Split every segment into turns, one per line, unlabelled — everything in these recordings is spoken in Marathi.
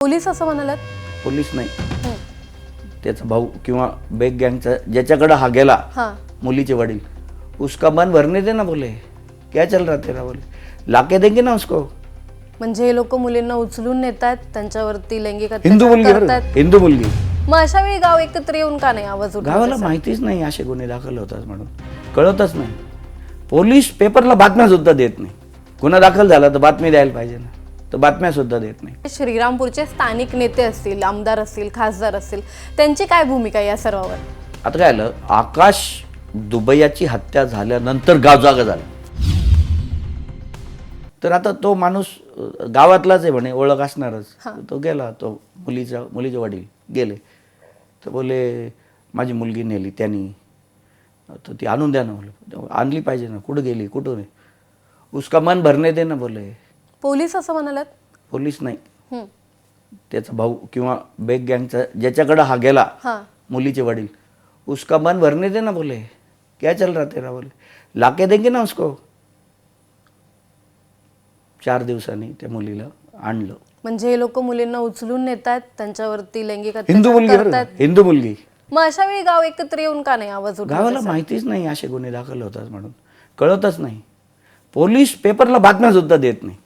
पोलीस असं म्हणालात?
पोलीस नाही, त्याचा भाऊ किंवा बेग गँगचा ज्याच्याकडे हा गेला, मुलीचे वडील, उसका मन भरने दे ना, बोले क्या चल रहा तेरा, बोले लाके देंगे ना उसको.
म्हणजे हे लोक मुलींना उचलून नेतात, त्यांच्यावरती लैंगिक
हिंदू
अत्याचार
मुलगी
करतात.
हिंदू मुलगी.
मग अशा वेळी गाव एकत्र येऊन का नाही आवाज उठवत?
गावाला माहितीच नाही असे गुन्हे दाखल होतात म्हणून, कळतच नाही. पोलीस पेपरला बातम्या सुद्धा देत नाही. गुन्हा दाखल झाला तर बातमी द्यायला पाहिजे ना, तर बातम्या सुद्धा देत नाही.
श्रीरामपूरचे स्थानिक नेते असतील, आमदार असतील, खासदार असतील, त्यांची काय भूमिका या सर्वावर?
आता काय आलं, आकाश दुबैयाची हत्या झाल्यानंतर गाव जागा झालं. तर आता तो माणूस गावातलाच आहे म्हणे, ओळख असणारच. तो गेला, तो मुलीचे वडील गेले, तर बोले माझी मुलगी नेली त्यांनी, तर ती आणून द्या ना. बोले आणली पाहिजे ना, कुठं गेली, कुठं नाही, उसका मन भरने दे ना, बोले.
पोलीस असं म्हणालात?
पोलीस नाही, त्याचा भाऊ किंवा बेग गँगचा ज्याच्याकडे हा गेला, मुलीचे वडील, उसका मन भरने दे ना, बोले क्या चल रहा तेरा, बोले लाके देंगे ना उसको. 4 दिवसांनी त्या मुलीला आणलं.
म्हणजे हे लोक मुलींना उचलून नेतात, त्यांच्यावरती लैंगिक
हिंदू
अत्याचार
मुलगी
करतात.
हिंदू मुलगी.
मग अशा वेळी गाव एकत्र येऊन का नाही आवाज उठवत?
गावाला माहितीच नाही असे गुन्हे दाखल होतात म्हणून, कळतच नाही. पोलीस पेपरला बातम्या सुद्धा देत नाही.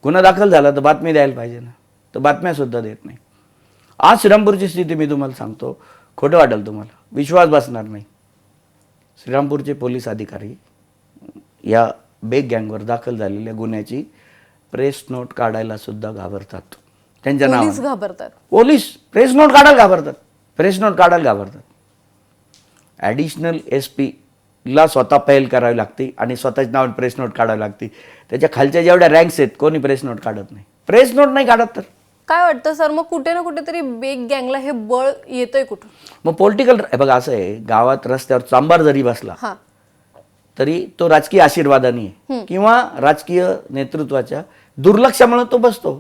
गुन्हा दाखल झाला तर बातमी द्यायला पाहिजे ना, तर बातम्या सुद्धा देत नाही. आज श्रीरामपूरची स्थिती मी तुम्हाला सांगतो, खोटं वाटेल तुम्हाला, विश्वास बसणार नाही. श्रीरामपूरचे पोलीस अधिकारी या बेग गँगवर दाखल झालेल्या गुन्ह्याची प्रेस नोट काढायला सुद्धा घाबरतात. त्यांच्या
पोलीस
नावाने
घाबरतात.
पोलीस प्रेस नोट काढायला घाबरतात. प्रेस नोट काढायला घाबरतात. ॲडिशनल SP ला स्वतः पहल करावी लागते आणि स्वतःच्या नावाने प्रेस नोट काढावी लागते. त्याच्या खालच्या जेवढ्या रँक्स आहेत कोणी प्रेस नोट काढत नाही. प्रेस नोट नाही काढत तर
काय वाटतं सर, मग कुठे ना कुठेतरी बेग गँगला हे बळ येतंय कुठून?
मग पॉलिटिकल बघा असं आहे, गावात रस्त्यावर चांबार जरी बसला तरी तो राजकीय आशीर्वादाने आहे किंवा राजकीय नेतृत्वाच्या दुर्लक्षामुळे तो बसतो.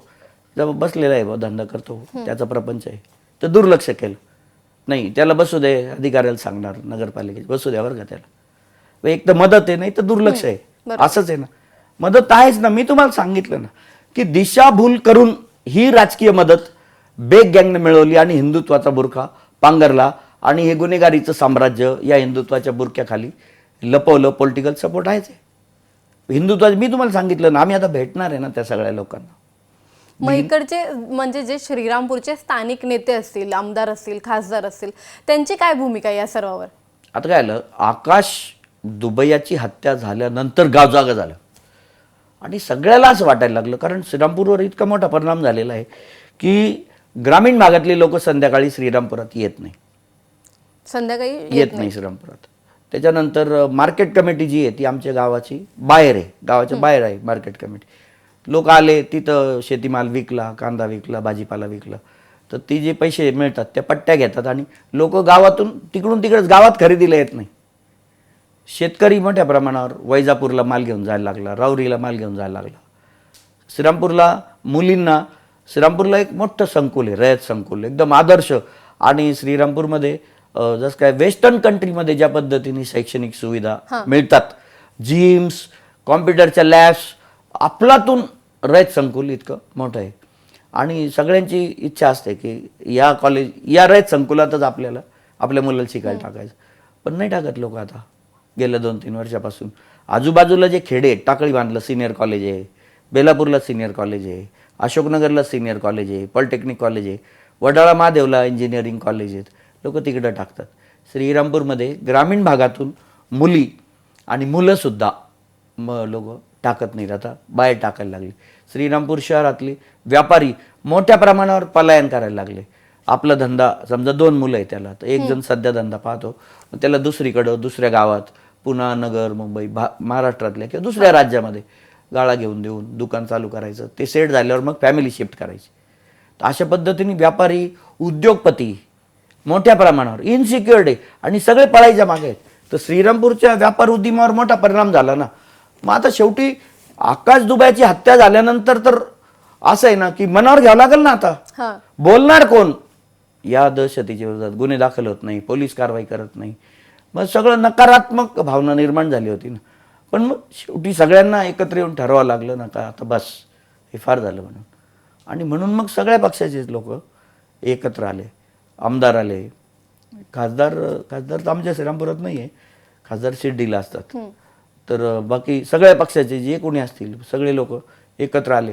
जब बसलेला आहे, धंदा करतो, त्याचा प्रपंच आहे, तर दुर्लक्ष केलं नाही, त्याला बसू दे, अधिकाऱ्याला सांगणार नगरपालिकेचे बसू द्या बरं का त्याला. एक तर मदत आहे, नाही तर दुर्लक्ष आहे. असंच आहे ना, मदत आहेच ना. मी तुम्हाला सांगितलं ना की दिशाभूल करून ही राजकीय मदत बेग गँगने मिळवली आणि हिंदुत्वाचा बुरखा पांघरला आणि हे गुन्हेगारीचं साम्राज्य या हिंदुत्वाच्या बुरख्याखाली लपवलं. पॉलिटिकल सपोर्ट आहेच आहे हिंदुत्वाचं. मी तुम्हाला सांगितलं ना, आम्ही आता भेटणार आहे ना त्या सगळ्या लोकांना.
मग इकडचे म्हणजे जे श्रीरामपूरचे स्थानिक नेते असतील, आमदार असतील, खासदार असतील, त्यांची काय भूमिका या सर्वावर?
आता काय आलं, आकाश दुबैयाची हत्या झाल्यानंतर गाव जागा झालं आणि सगळ्याला असं वाटायला लागलं, कारण श्रीरामपूरवर इतका मोठा परिणाम झालेला आहे की ग्रामीण भागातले लोक संध्याकाळी श्रीरामपुरात येत नाही.
संध्याकाळी
येत नाही श्रीरामपुरात. त्याच्यानंतर मार्केट कमिटी जी आहे ती आमच्या गावाची बाहेर आहे, गावाच्या बाहेर आहे मार्केट कमिटी. लोक आले तिथं, शेतीमाल विकला, कांदा विकला, भाजीपाला विकला, तर ती जे पैसे मिळतात त्या पट्ट्या घेतात आणि लोक गावातून तिकडून तिकडेच गावात खरेदीला येत नाही. शेतकरी मोठ्या प्रमाणावर वैजापूरला माल घेऊन जायला लागला, राऊरीला माल घेऊन जायला लागला. श्रीरामपूरला मुलींना, श्रीरामपूरला एक मोठं संकुल आहे, रयत संकुल, एकदम आदर्श. आणि श्रीरामपूरमध्ये जसं काय वेस्टर्न कंट्रीमध्ये ज्या पद्धतीने शैक्षणिक सुविधा मिळतात, जिम्स, कॉम्प्युटरच्या लॅब्स, आपलातून रयत संकुल इतकं मोठं आहे. आणि सगळ्यांची इच्छा असते की या रयत संकुलातच आपल्याला आपल्या मुलाला शिकायला टाकायचं, पण नाही टाकत लोक. आता गेल्या 2-3 वर्षापासून आजूबाजूला जे खेडे, टाकळी बांधलं सिनियर कॉलेज आहे, बेलापूरला सिनियर कॉलेज आहे, अशोकनगरला सिनियर कॉलेज आहे, पॉलिटेक्निक कॉलेज आहे, वडाळा महादेवला इंजिनिअरिंग कॉलेज आहेत, लोक तिकडं टाकतात. श्रीरामपूरमध्ये ग्रामीण भागातून मुली आणि मुलंसुद्धा लोक टाकत नाहीत, आता बाहेर टाकायला लागले. श्रीरामपूर शहरातले व्यापारी मोठ्या प्रमाणावर पलायन करायला लागले. आपला धंदा, समजा 2 मुलं आहे त्याला, तर एक जण सध्या धंदा पाहतो, त्याला दुसरीकडं, दुसऱ्या गावात, पुणा, नगर, मुंबई, महाराष्ट्रातल्या किंवा दुसऱ्या राज्यामध्ये गाळा घेऊन देऊन दुकान चालू करायचं. ते सेट झाल्यावर मग फॅमिली शिफ्ट करायची. तर अशा पद्धतीने व्यापारी, उद्योगपती मोठ्या प्रमाणावर इनसिक्युअर्ड आहे आणि सगळे पळायच्या मागे आहेत. तर श्रीरामपूरच्या व्यापार उद्यमावर मोठा परिणाम झाला ना. मग आता शेवटी आकाश दुबैयाची हत्या झाल्यानंतर तर असं आहे ना की मनावर घ्यावं लागेल ना. आता बोलणार कोण? या दहशतीच्या विरोधात गुन्हे दाखल होत नाही, पोलीस कारवाई करत नाही, मग सगळं नकारात्मक भावना निर्माण झाली होती ना. पण मग शेवटी सगळ्यांना एकत्र येऊन ठरवावं लागलं ना का आता बस हे फार झालं म्हणून. आणि म्हणून मग सगळ्या पक्षाचे लोक एकत्र आले, आमदार आले, खासदार तर आमच्या श्रीरामपुरात नाही आहे, खासदार शिर्डीला असतात. तर बाकी सगळ्या पक्षाचे जे कोणी असतील सगळे लोक एकत्र आले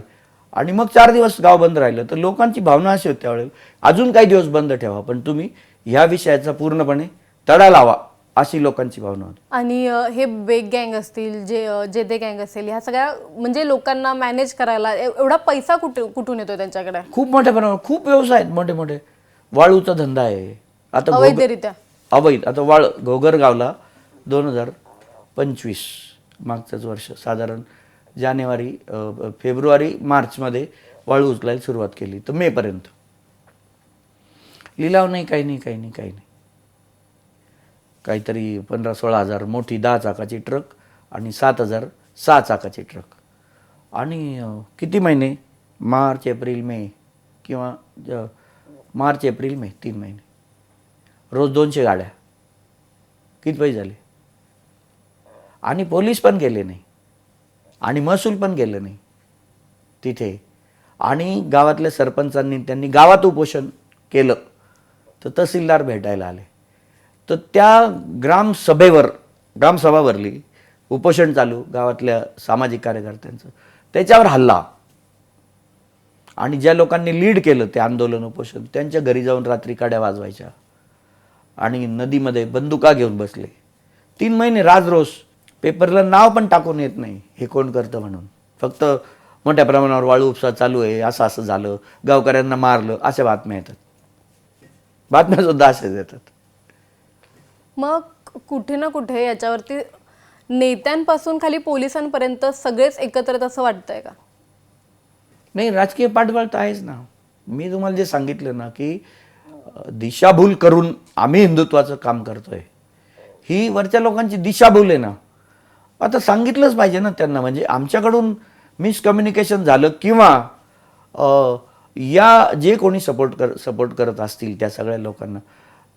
आणि मग 4 दिवस गाव बंद राहिलं. तर लोकांची भावना अशी होती त्यावेळेला, अजून काही दिवस बंद ठेवा पण तुम्ही ह्या विषयाचा पूर्णपणे तडा लावा, अशी लोकांची भावना होती.
आणि हे बेग गँग असतील, जे दे गँग असेल, ह्या सगळ्या म्हणजे लोकांना मॅनेज करायला एवढा पैसा कुठून येतो त्यांच्याकडे?
खूप मोठ्या प्रमाणावर खूप व्यवसाय आहेत मोठे मोठे. वाळूचा धंदा आहे आता
अवैधरित्या.
अवैध. आता घोगरगावला 2025 मागचंच वर्ष साधारण फेब्रुवारी मार्चमध्ये वाळू उचलायला सुरुवात केली तर मेपर्यंत लिलाव नाही, काही नाही. काहीतरी 15-16 हजार मोठी 10 चाकाची ट्रक आणि 7,000 6 चाकाची ट्रक. आणि किती महिने? मार्च एप्रिल मे किंवा मार्च एप्रिल मे 3 महिने, रोज 200 गाड्या. किती पैसे झाले? आणि पोलीस पण गेले नाही आणि महसूल पण गेलं नाही तिथे. आणि गावातल्या सरपंचांनी त्यांनी गावात उपोषण केलं तर तहसीलदार भेटायला आले. तर त्या ग्रामसभा भरली, उपोषण चालू गावातल्या सामाजिक कार्यकर्त्यांचं, त्याच्यावर हल्ला. आणि ज्या लोकांनी लीड केलं ते आंदोलन उपोषण त्यांच्या घरी जाऊन रात्री काड्या वाजवायच्या आणि नदीमध्ये बंदुका घेऊन बसले. 3 महिने राजरोस. पेपरला नाव पण टाकून येत नाही हे कोण करतं म्हणून. फक्त मोठ्या प्रमाणावर वाळू उपसा चालू आहे, असं झालं, गावकऱ्यांना मारलं, अशा बातम्या येतात. बातम्या सुद्धा अशाच येतात.
मग कुठे ना कुठे याच्यावरती नेत्यांपासून खाली पोलिसांपर्यंत सगळेच एकत्र आहेत असं वाटतंय का?
नाही, राजकीय पाठबळ तर आहेच ना. मी तुम्हाला जे सांगितलं ना की दिशाभूल करून आम्ही हिंदुत्वाचं काम करतोय, ही वरच्या लोकांची दिशाभूल आहे ना. आता सांगितलंच पाहिजे ना त्यांना. म्हणजे आमच्याकडून मिसकम्युनिकेशन झालं किंवा या जे कोणी सपोर्ट करत असतील त्या सगळ्या लोकांना,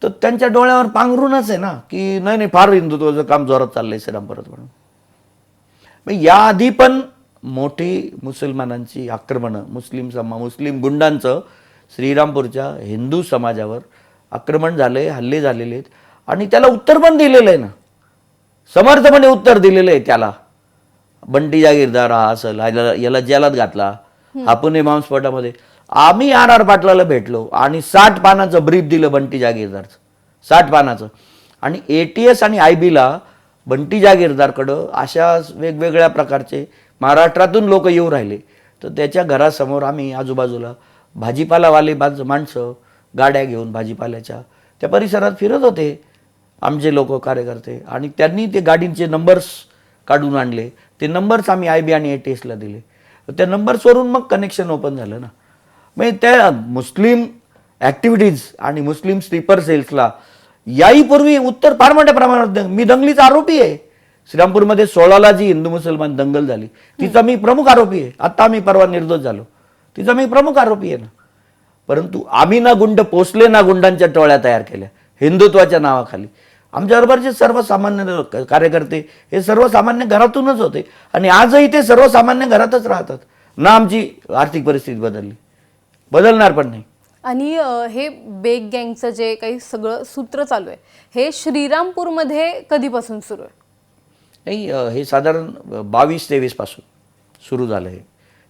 तर त्यांच्या डोळ्यावर पांघरूनच आहे ना की नाही फार हिंदुत्वाचं काम जोरात चाललंय श्रीरामपुरात म्हणून. मग याआधी पण मोठी मुसलमानांची आक्रमणं, मुस्लिम गुंडांचं श्रीरामपूरच्या हिंदू समाजावर आक्रमण झालंय, हल्ले झालेले आहेत आणि त्याला उत्तर पण दिलेलं आहे ना, समर्थपणे उत्तर दिलेलं आहे त्याला. बंटी जागीरदार हा असेल, याला जेलात घातला, हा पुणे बॉम्बस्फोटामध्ये. आम्ही RR पाटलाला भेटलो आणि 60 पानाचं ब्रीफ दिलं बंटी जागीरदारचं, 60 पानाचं. आणि ATS आणि IBला बंटी जागीरदारकडं अशा वेगवेगळ्या प्रकारचे महाराष्ट्रातून लोक येऊ राहिले. तर त्याच्या घरासमोर आम्ही आजूबाजूला भाजीपालावाले माणसं गाड्या घेऊन भाजीपाल्याच्या त्या परिसरात फिरत होते, आमचे लोक कार्यकर्ते. आणि त्यांनी ते गाडींचे नंबर्स काढून आणले. ते नंबर्स आम्ही IB आणि ATSला दिले. त्या नंबर्सवरून मग कनेक्शन ओपन झालं ना. म्हणजे त्या मुस्लिम ॲक्टिव्हिटीज आणि मुस्लिम स्लीपर सेल्सला याही पूर्वी उत्तर फार मोठ्या प्रमाणात. मी दंगलीचा आरोपी आहे. श्रीरामपूरमध्ये 16ला जी हिंदू मुसलमान दंगल झाली तिचा मी प्रमुख आरोपी आहे. आता आम्ही परवा निर्दोष झालो, तिचा मी प्रमुख आरोपी आहे ना. परंतु आम्ही ना गुंड पोचले ना गुंडांच्या टोळ्या तयार केल्या हिंदुत्वाच्या नावाखाली. आमच्याबरोबरचे सर्वसामान्य कार्यकर्ते हे सर्वसामान्य घरातूनच होते आणि आजही ते सर्वसामान्य घरातच राहतात ना. आमची आर्थिक परिस्थिती बदलणार पण नाही.
आणि हे बेग गँगचं जे काही सगळं सूत्र चालू आहे हे श्रीरामपूरमध्ये कधीपासून सुरू आहे?
नाही, हे साधारण 22-23 पासून सुरू झालं. हे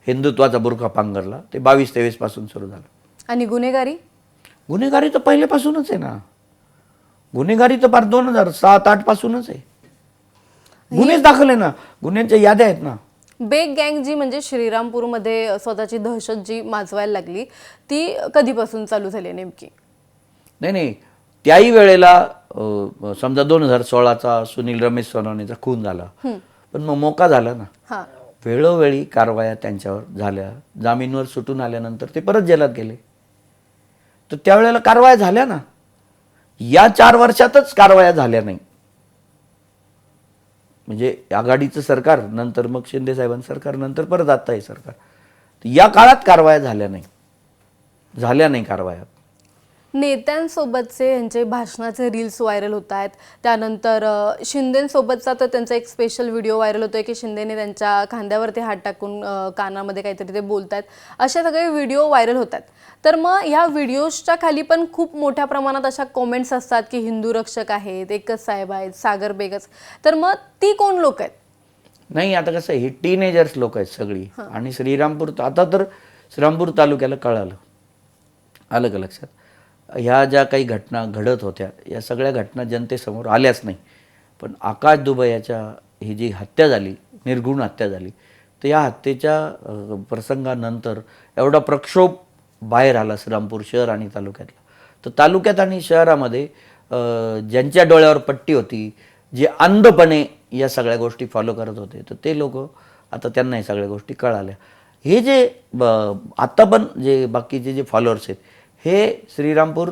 हिंदुत्वाचा बुरखा पांघरला ते 22-23 पासून सुरू झालं.
आणि गुन्हेगारी
तर पहिल्यापासूनच आहे ना. गुन्हेगारी तर फार 2007-08 पासूनच आहे. गुन्हेच दाखल आहे ना, गुन्ह्यांच्या याद्या आहेत ना.
बेग गँग जी म्हणजे श्रीरामपूरमध्ये स्वतःची दहशत जी माजवायला लागली ती कधीपासून चालू झाली नेमकी?
नाही, त्याही वेळेला समजा 2016चा सुनील रमेश सोनवणेचा खून झाला, पण मग मोका झाला ना. वेळोवेळी कारवाया त्यांच्यावर झाल्या. जामीनवर सुटून आल्यानंतर ते परत जेलात गेले. तर त्यावेळेला कारवाया झाल्या ना. या 4 वर्षातच कारवाया झाल्या नाही. म्हणजे आघाडीचं सरकार नंतर मग शिंदे साहेबांचं सरकार नंतर परत आता हे सरकार, या काळात कारवाया झाल्या नाही कारवाया.
नेत्यांसोबतचे यांचे भाषणाचे रील्स व्हायरल होत आहेत. त्यानंतर शिंदेंसोबतचा तर त्यांचा एक स्पेशल व्हिडिओ व्हायरल होतोय की शिंदेने त्यांच्या खांद्यावरती हात टाकून कानामध्ये काहीतरी ते बोलतायत. असे सगळे व्हिडिओ व्हायरल होत आहेत. तर मग ह्या व्हिडिओजच्या खाली पण खूप मोठ्या प्रमाणात अशा कॉमेंट्स असतात की हिंदू रक्षक आहेत, एकच साहेब आहेत, सागर बेगच. तर मग ती कोण लोक आहेत?
नाही, आता कसं आहे, ही टीनेजर्स लोक आहेत सगळी. आणि श्रीरामपूर, आता तर श्रीरामपूर तालुक्याला कळालं, आलं का लक्षात? ह्या ज्या काही घटना घडत होत्या, या सगळ्या घटना जनतेसमोर आल्याच नाही. पण आकाश दुबे याच्या ही जी हत्या झाली, निर्घृण हत्या झाली, तर या हत्येच्या प्रसंगानंतर एवढा प्रक्षोभ बाहेर आला श्रीरामपूर शहर आणि तालुक्यातला. तर तालुक्यात आणि शहरामध्ये ज्यांच्या डोळ्यावर पट्टी होती, जे अंधपणे या सगळ्या गोष्टी फॉलो करत होते, तर ते लोक आता त्यांना या सगळ्या गोष्टी कळाल्या. हे जे आत्ता पण जे बाकीचे जे फॉलोअर्स आहेत, हे श्रीरामपूर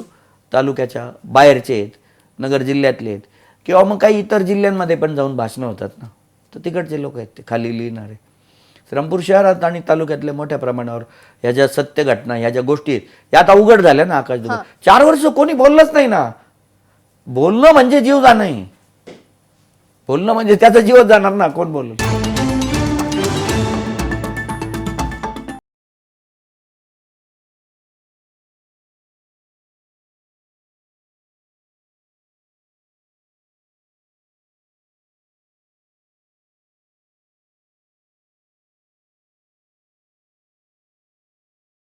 तालुक्याच्या बाहेरचे आहेत, नगर जिल्ह्यातले आहेत, किंवा मग काही इतर जिल्ह्यांमध्ये पण जाऊन भाषणं होतात ना, तर तिकडचे लोक आहेत ते खाली लिहिणारे. श्रीरामपूर शहरात आणि तालुक्यातल्या मोठ्या प्रमाणावर ह्या ज्या सत्य घटना, ह्या ज्या गोष्टी आहेत, या आता उघड झाल्या ना. आकाश दुबे 4 वर्ष कोणी बोललंच नाही ना. बोलणं म्हणजे जीव जाणं आहे. बोलणं म्हणजे त्याचा जीवच जाणार ना, कोण बोललं.